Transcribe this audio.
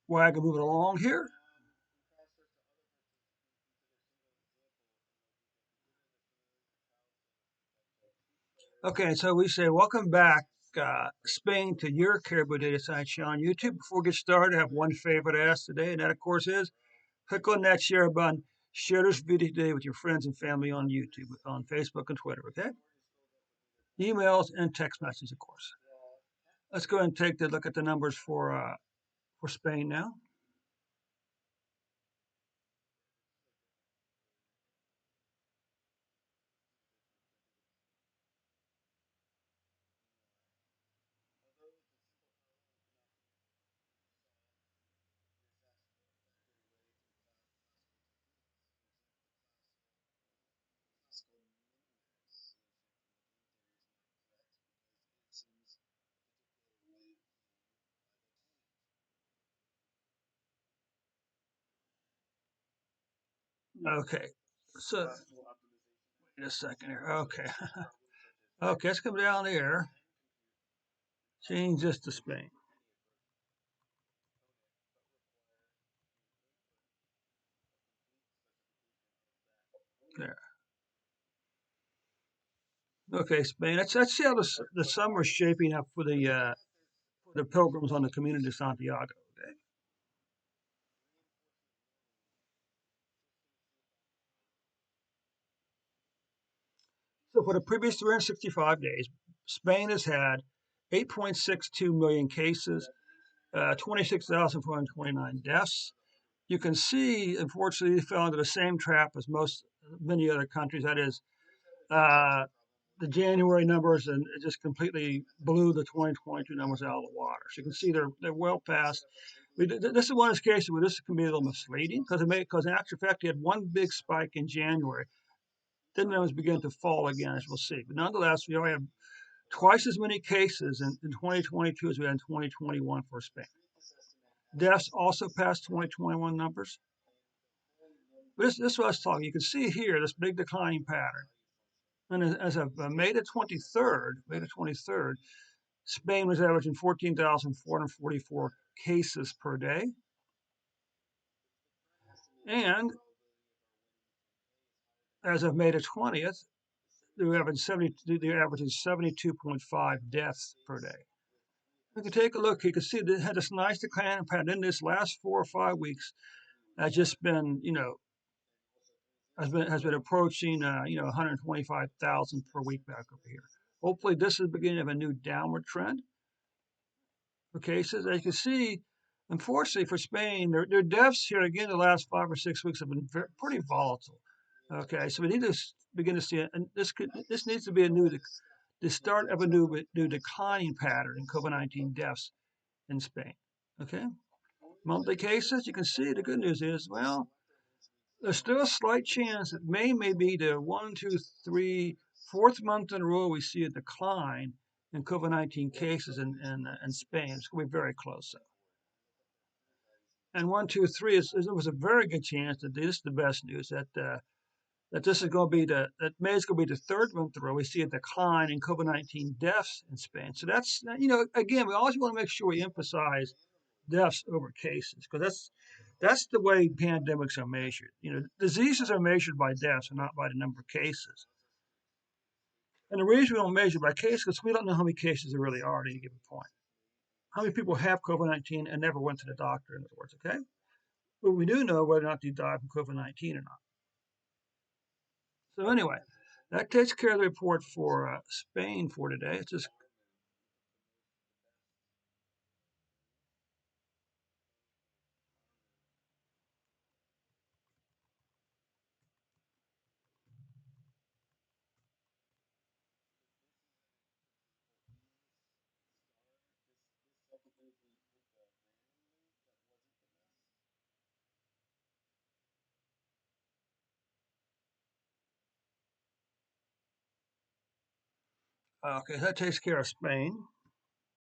wagon moving along here. Okay, so we say welcome back, Spain, to your Caribou Data Science Show on YouTube. Before we get started, I have one favor to ask today, and that, of course, is click on that share button. Share this video today with your friends and family on YouTube, on Facebook and Twitter, okay? Emails and text messages, of course. Let's go ahead and take a look at the numbers for Spain now. Okay, so wait a second here. Okay, okay, let's come down here. Change this to Spain. There. Okay, Spain. Let's see how the summer's shaping up for the pilgrims on the Camino de Santiago. Okay. So for the previous 365 days, Spain has had 8.62 million cases, 26,429 deaths. You can see, unfortunately, they fell into the same trap as many other countries. That is, uh, the January numbers, and it just completely blew the 2022 numbers out of the water. So you can see they're well past. This is one of those cases where this can be a little misleading because in actual fact, you had one big spike in January. Then numbers began to fall again, as we'll see. But nonetheless, we only have twice as many cases in 2022 as we had in 2021 for Spain. Deaths also passed 2021 numbers. But this is what I was talking. You can see here this big declining pattern. And as of May the 23rd, Spain was averaging 14,444 cases per day. And as of May the 20th, they're averaging 72.5 deaths per day. If you take a look, you can see they had this nice decline pattern. In this last 4 or 5 weeks, has just been, has been approaching, 125,000 per week back over here. Hopefully, this is the beginning of a new downward trend for cases. As you can see, unfortunately for Spain, their deaths here again the last 5 or 6 weeks have been pretty volatile. Okay, so we need to begin to see it, and this needs to be the start of a new declining pattern in COVID-19 deaths in Spain. Okay, monthly cases, you can see the good news is, well, there's still a slight chance that may be the one, two, three, fourth month in a row we see a decline in COVID-19 cases in Spain. It's going to be very close. And one, two, three there was a very good chance that this is the best news that this is going to be that May is going to be the third month in a row we see a decline in COVID-19 deaths in Spain. So that's again we always want to make sure we emphasize deaths over cases because that's the way pandemics are measured. Diseases are measured by deaths and not by the number of cases. And the reason we don't measure by cases is because we don't know how many cases there really are at any given point. How many people have COVID-19 and never went to the doctor, in other words, okay? But we do know whether or not they died from COVID-19 or not. So anyway, that takes care of the report for Spain for today. It's just okay. That takes care of Spain.